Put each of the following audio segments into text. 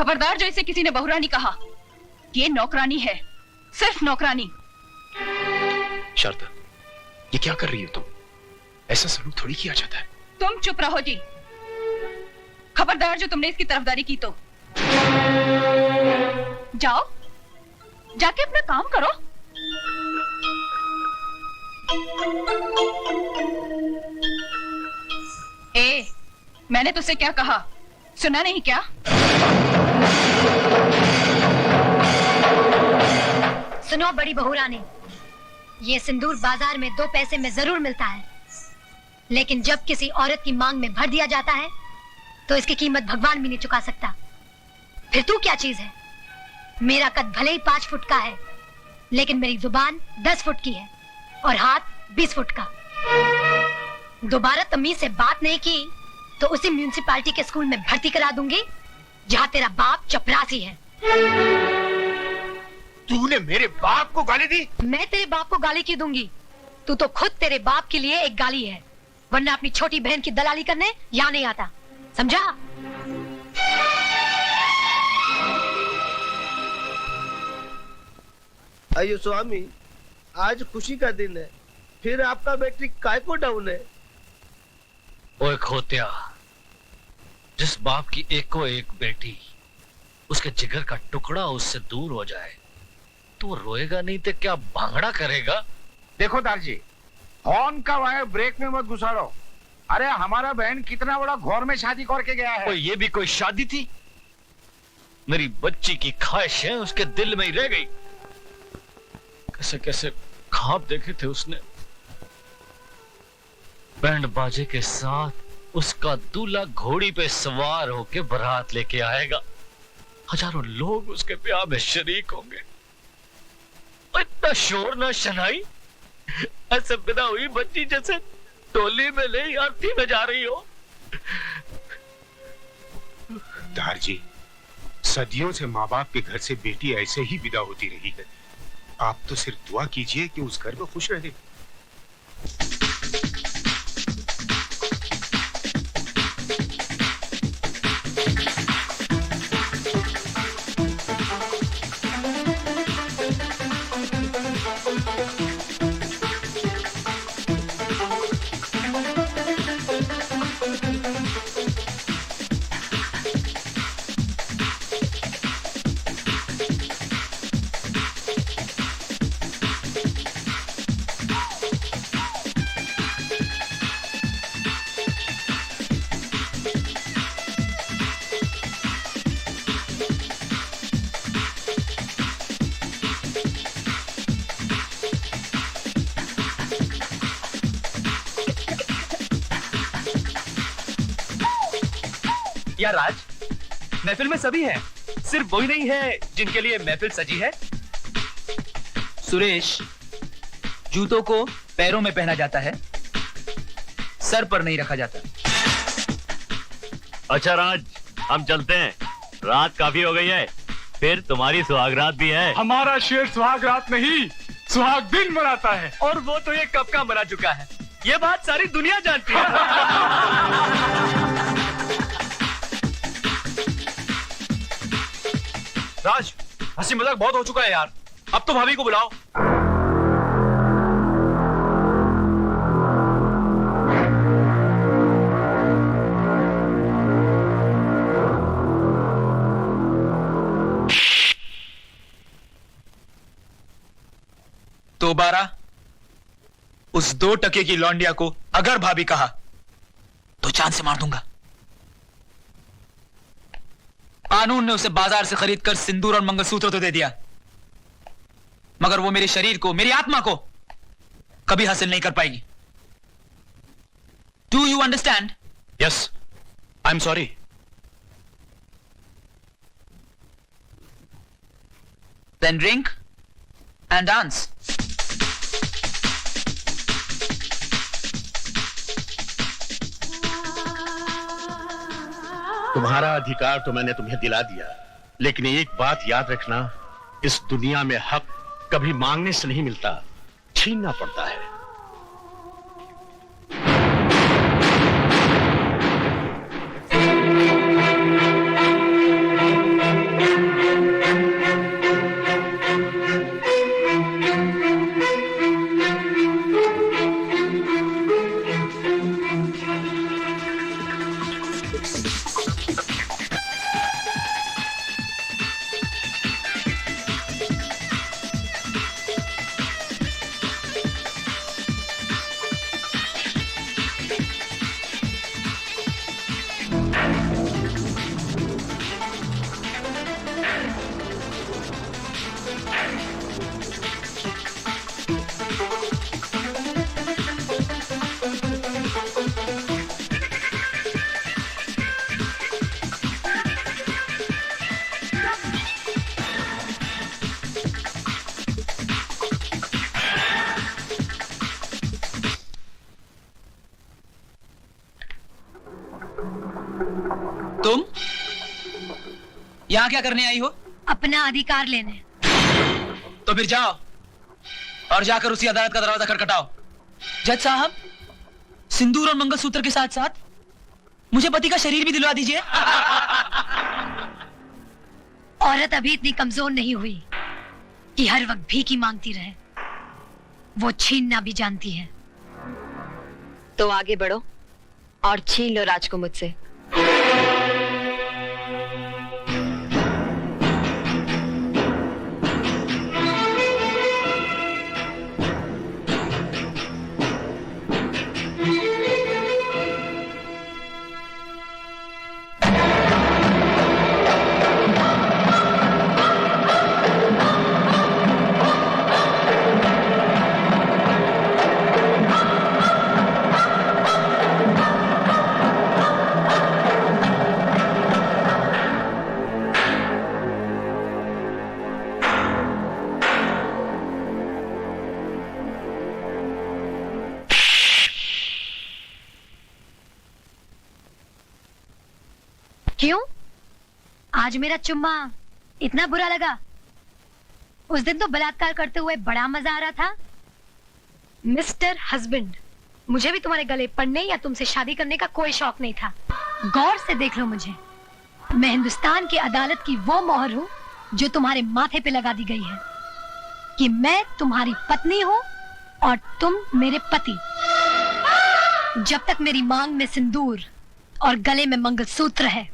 खबरदार जो इसे किसी ने बहुरानी कहा। ये नौकरानी है, सिर्फ नौकरानी। शारदा, ये क्या कर रही हो तुम? ऐसा सलूक थोड़ी किया जाता है। तुम चुप रहो जी। खबरदार जो तुमने इसकी तरफदारी की तो जाओ, जाके अपना काम करो। ए, मैंने तुझसे क्या कहा, सुना नहीं क्या? सुनो बड़ी बहुरानी, ये सिंदूर बाजार में 2 पैसे में जरूर मिलता है, लेकिन जब किसी औरत की मांग में भर दिया जाता है तो इसकी कीमत भगवान भी नहीं चुका सकता। फिर तू क्या चीज है? मेरा कद भले ही 5 फुट का है, लेकिन मेरी जुबान 10 फुट की है और हाथ 20 फुट का। दोबारा तमीज से बात नहीं की तो उसी म्यूनिसिपालिटी के स्कूल में भर्ती करा दूंगी जहाँ तेरा बाप चपरासी है। तूने मेरे बाप को गाली दी? मैं तेरे बाप को गाली क्यों दूंगी? तू तो खुद तेरे बाप के लिए एक गाली है, वरना अपनी छोटी बहन की दलाली करने यहाँ नहीं आता, समझा? अयो स्वामी, आज खुशी का दिन है, फिर आपका बैटरी काय को डाउन है? ओए खोत्या, जिस बाप की एको एक बेटी उसके जिगर का टुकड़ा उससे दूर हो जाए तो वो रोएगा नहीं तो क्या भांगड़ा करेगा? देखो दारजी, हॉर्न का वायर ब्रेक में मत घुसाड़ो। अरे हमारा बहन कितना बड़ा घौर में शादी करके गया है। ये भी कोई शादी थी? मेरी बच्ची की ख्वाहिशें उसके दिल में ही रह गई। कैसे कैसे ख्वाब देखे थे उसने, बैंड बाजे के साथ उसका दूल्हा घोड़ी पे सवार होके बारात लेके आएगा, हजारों लोग उसके ब्याह में शरीक होंगे। इतना शोर ना शनाई, ऐसे बिना हुई बच्ची जैसे टोली में नहीं आरती में जा रही हो। दारजी, सदियों से माँ बाप के घर से बेटी ऐसे ही विदा होती रही है। आप तो सिर्फ दुआ कीजिए कि उस घर में खुश रहे। यार राज, महफिल में सभी हैं, सिर्फ वही नहीं है जिनके लिए महफिल सजी है। सुरेश, जूतों को पैरों में पहना जाता है, सर पर नहीं रखा जाता। अच्छा राज, हम चलते हैं, रात काफी हो गई है, फिर तुम्हारी सुहागरात भी है। हमारा शेर सुहागरात नहीं, सुहाग दिन मनाता है। और वो तो ये कब का मना चुका है, ये बात सारी दुनिया जानती है। राज, हंसी मजाक बहुत हो चुका है यार, अब तो भाभी को बुलाओ। दोबारा उस 2 टके की लौंडिया को अगर भाभी कहा तो जान से मार दूंगा। कानून ने उसे बाजार से खरीद कर सिंदूर और मंगलसूत्र तो दे दिया, मगर वो मेरे शरीर को, मेरी आत्मा को कभी हासिल नहीं कर पाएगी। Do you understand? Yes, I am sorry. Then drink and dance. तुम्हारा अधिकार तो मैंने तुम्हें दिला दिया, लेकिन एक बात याद रखना, इस दुनिया में हक कभी मांगने से नहीं मिलता, छीनना पड़ता है। यहाँ क्या करने आई हो? अपना अधिकार लेने। तो फिर जाओ और जाकर उसी अदालत का दरवाजा खटखटाओ। जज साहब, सिंदूर और मंगलसूत्र के साथ साथ मुझे पति का शरीर भी दिलवा दीजिए। औरत अभी इतनी कमजोर नहीं हुई कि हर वक्त भीख मांगती रहे। वो छीनना भी जानती है। तो आगे बढ़ो और छीन लो राज को मुझसे। क्यों? आज मेरा चुम्मा इतना बुरा लगा? उस दिन तो बलात्कार करते हुए बड़ा मजा आ रहा था। मिस्टर हस्बैंड, मुझे भी तुम्हारे गले पड़ने या तुमसे शादी करने का कोई शौक नहीं था। गौर से देख लो मुझे। मैं हिंदुस्तान की अदालत की वो मोहर हूँ जो तुम्हारे माथे पे लगा दी गई है कि मैं तुम्हारी पत्नी हूँ और तुम मेरे पति। जब तक मेरी मांग में सिंदूर और गले में मंगलसूत्र है,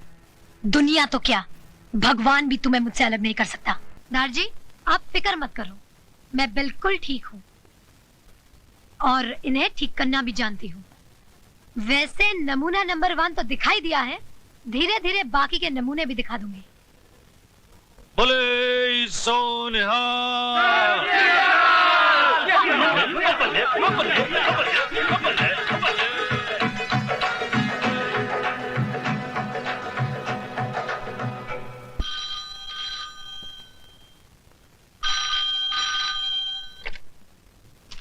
दुनिया तो क्या, भगवान भी तुम्हें मुझसे अलग नहीं कर सकता। दार जी, आप फिक्र मत करो, मैं बिल्कुल ठीक हूँ और इन्हें ठीक करना भी जानती हूँ। वैसे नमूना नंबर 1 तो दिखाई दिया है, धीरे धीरे बाकी के नमूने भी दिखा दूंगी। बोले सोनिहा।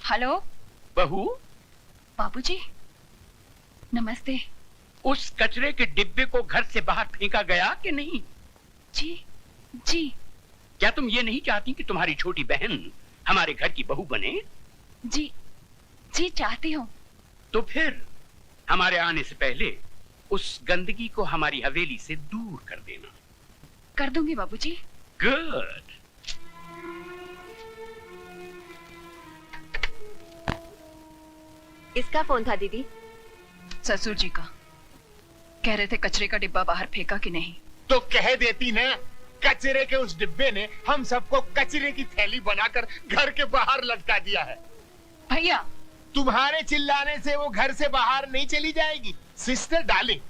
हेलो बहू, बाबूजी, नमस्ते। उस कचरे के डिब्बे को घर से बाहर फेंका गया कि नहीं? जी जी। क्या तुम ये नहीं चाहती कि तुम्हारी छोटी बहन हमारे घर की बहू बने? जी जी चाहती हूँ। तो फिर हमारे आने से पहले उस गंदगी को हमारी हवेली से दूर कर देना। कर दूंगी बाबूजी। गुड। किसका फोन था दीदी? ससुर जी का। कह रहे थे कचरे का डिब्बा बाहर फेंका कि नहीं। तो कह देती ना, कचरे के उस डिब्बे ने हम सबको कचरे की थैली बनाकर घर के बाहर लटका दिया है। भैया, तुम्हारे चिल्लाने से वो घर से बाहर नहीं चली जाएगी। सिस्टर डार्लिंग,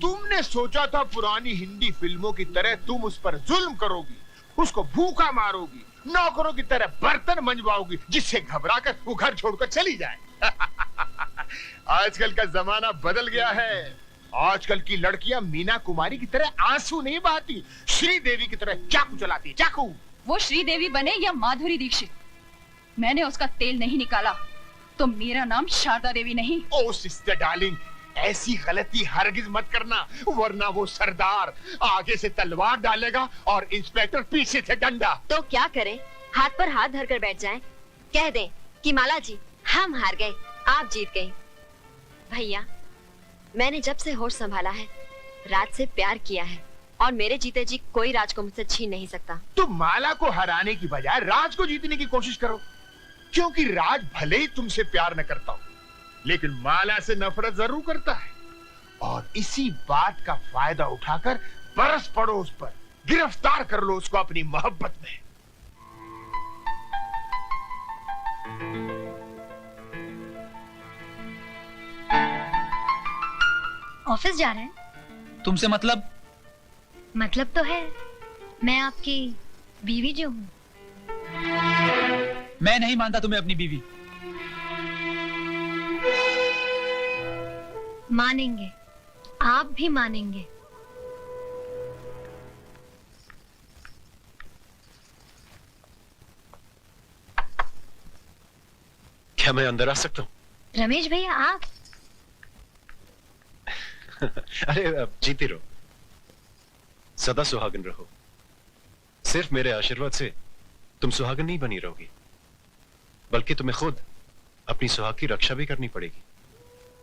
तुमने सोचा था पुरानी हिंदी फिल्मों की तरह तुम उस पर जुल्म करोगी, उसको भूखा मारोगी, नौकरों की तरह बर्तन मंजवाओगी, जिससे घबराकर वो घर छोड़कर चली जाए। आजकल का जमाना बदल गया है। आजकल की लड़कियां मीना कुमारी की तरह आंसू नहीं बहाती, श्रीदेवी की तरह चाकू चलाती। चाकू। वो श्रीदेवी बने या माधुरी दीक्षित, मैंने उसका तेल नहीं निकाला तो मेरा नाम शारदा देवी नहीं। ओ सिस्टर डार्लिंग, ऐसी गलती हरगिज मत करना, वरना वो सरदार आगे से तलवार डालेगा और इंस्पेक्टर पीछे से डंडा। तो क्या करें? हाथ पर हाथ धरकर बैठ जाएं? कह दें कि माला जी हम हार गए, आप जीत गई। भैया, मैंने जब से होश संभाला है राज से प्यार किया है और मेरे जीते जी कोई राज को मुझसे छीन नहीं सकता। तो माला को हराने की बजाय राज को जीतने की कोशिश करो, क्योंकि राज भले ही तुमसे प्यार न करता हो, लेकिन माला से नफरत जरूर करता है। और इसी बात का फायदा उठाकर बरस पड़ो उस पर, गिरफ्तार कर लो उसको अपनी मोहब्बत में। ऑफिस जा रहे हैं? तुमसे मतलब? मतलब तो है, मैं आपकी बीवी जो हूँ। मैं नहीं मानता तुम्हें अपनी बीवी। मानेंगे, आप भी मानेंगे। क्या मैं अंदर आ सकता हूँ? रमेश भैया, आप? अरे जीती रहो। सदा सुहागन रहो। सिर्फ मेरे आशीर्वाद से तुम सुहागन नहीं बनी रहोगी, बल्कि तुम्हें खुद अपनी सुहाग की रक्षा भी करनी पड़ेगी।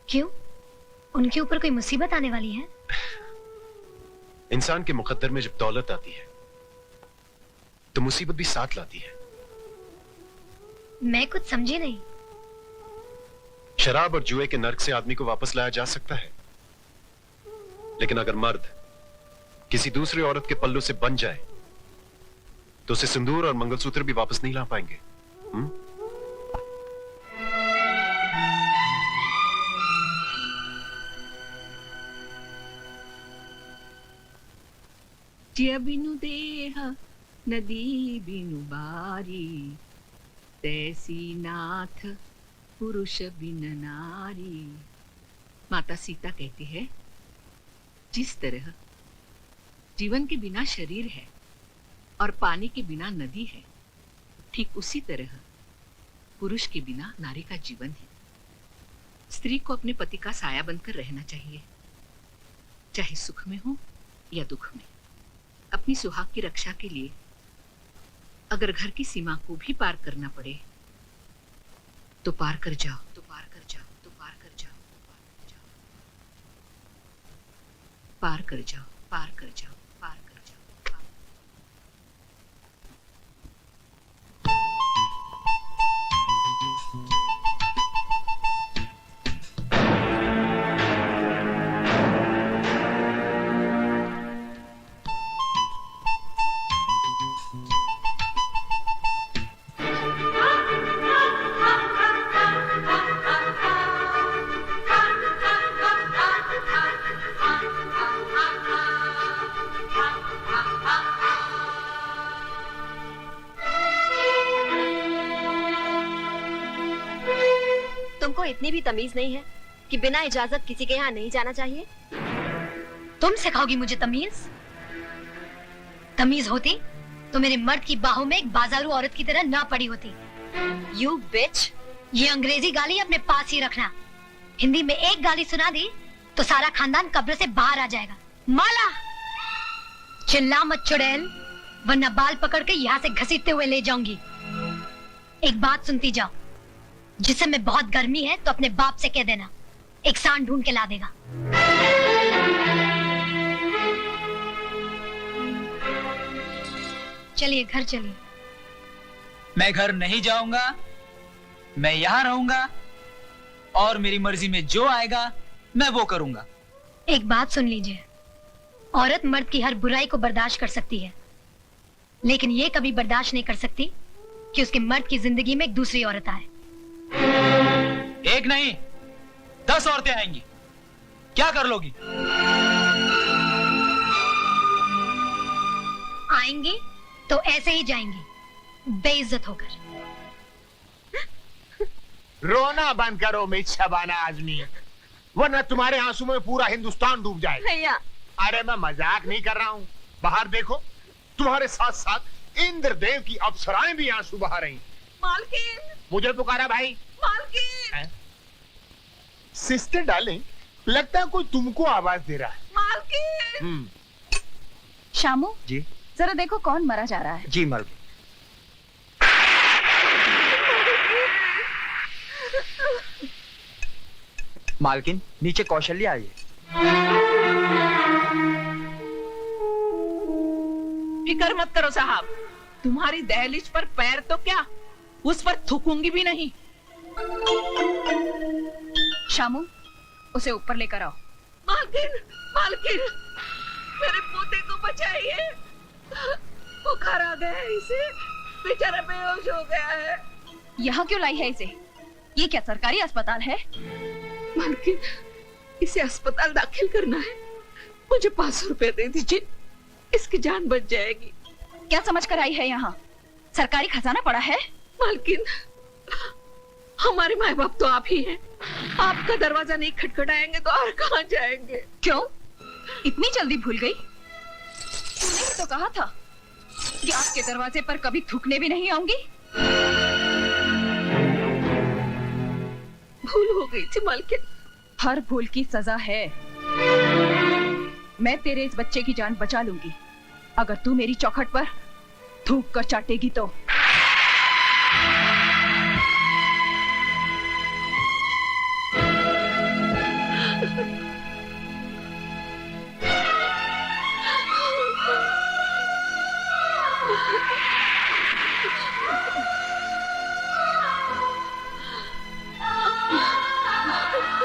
क्यों? उनके ऊपर कोई मुसीबत आने वाली है? इंसान के मुकद्दर में जब दौलत आती है तो मुसीबत भी साथ लाती है। मैं कुछ समझी नहीं। शराब और जुए के नर्क से आदमी को वापस लाया जा सकता है, लेकिन अगर मर्द किसी दूसरी औरत के पल्लू से बन जाए तो उसे सिंदूर और मंगलसूत्र भी वापस नहीं ला पाएंगे। ज्य बिनु देह नदी बिनु बारी, तैसी नाथ पुरुष बिन नारी। माता सीता कहती है, जिस तरह जीवन के बिना शरीर है और पानी के बिना नदी है, ठीक उसी तरह पुरुष के बिना नारी का जीवन है। स्त्री को अपने पति का साया बनकर रहना चाहिए, चाहे सुख में हो या दुख में। अपनी सुहाग की रक्षा के लिए अगर घर की सीमा को भी पार करना पड़े तो पार कर जाओ, तो पार कर जाओ, तो पार कर जाओ, पार कर जाओ, पार कर जाओ, पार कर जाओ, पार। तुमको इतनी भी तमीज नहीं है कि बिना इजाजत किसी के यहाँ नहीं जाना चाहिए? तुम सिखाओगी मुझे तमीज? तमीज होती तो मेरे मर्द की बाहों में एक बाजारू औरत की तरह ना पड़ी होती। You bitch! ये अंग्रेजी गाली अपने पास ही रखना। हिंदी में एक गाली सुना दी तो सारा खानदान कब्र से बाहर आ जाएगा। माला, चिल्ला मत चुड़ैल, वरना बाल पकड़ के यहाँ से घसीटते हुए ले जाऊंगी। एक बात सुनती जाओ, जिस समय बहुत गर्मी है तो अपने बाप से कह देना, एक सांड ढूंढ के ला देगा। चलिए घर चलिए। मैं घर नहीं जाऊंगा, मैं यहां रहूंगा और मेरी मर्जी में जो आएगा मैं वो करूंगा। एक बात सुन लीजिए, औरत मर्द की हर बुराई को बर्दाश्त कर सकती है, लेकिन ये कभी बर्दाश्त नहीं कर सकती कि उसके मर्द की जिंदगी में एक दूसरी औरत आए। एक नहीं 10 औरतें आएंगी, क्या कर लोगी? आएंगी तो ऐसे ही जाएंगी, बेइज्जत होकर। रोना बंद करो मिस शबाना आजमी, वरना तुम्हारे आंसू में पूरा हिंदुस्तान डूब जाएगा। भैया, अरे मैं मजाक नहीं कर रहा हूँ। बाहर देखो, तुम्हारे साथ साथ इंद्रदेव की अप्सराएं भी आंसू बहा रही। मालकिन! मुझे पुकारा भाई। मालकिन! सिस्टर डार्लिंग, लगता है कोई तुमको आवाज दे रहा है। मालकिन! शामू जी जरा देखो कौन मरा जा रहा है। जी मालकिन। मालकिन, नीचे कौशल्या आई है। फिक्र मत करो साहब, तुम्हारी दहलीज पर पैर तो क्या, उस पर थूकूंगी भी नहीं। शामू उसे ऊपर लेकर आओ। मालकिन, मालकिन, मेरे पोते को बचाइए, बुखार आ गया है इसे, बेचारा बेहोश हो गया है। यहाँ क्यों लाई है इसे? ये क्या सरकारी अस्पताल है? मालकिन, इसे अस्पताल दाखिल करना है, मुझे 500 रुपए दे दीजिए, इसकी जान बच जाएगी। क्या समझ कर आई है यहाँ? सरकारी खजाना पड़ा है। मालकिन, हमारे माँ बाप तो आप ही हैं, आपका दरवाजा नहीं खटखटाएंगे तो और कहाँ जाएंगे? क्यों इतनी जल्दी भूल गई? तूने ही तो कहा था कि आपके दरवाजे पर कभी थूकने भी नहीं आऊंगी। भूल हो गई थी मालकिन। हर भूल की सजा है। मैं तेरे इस बच्चे की जान बचा लूंगी, अगर तू मेरी चौखट पर थूक कर चाटेगी तो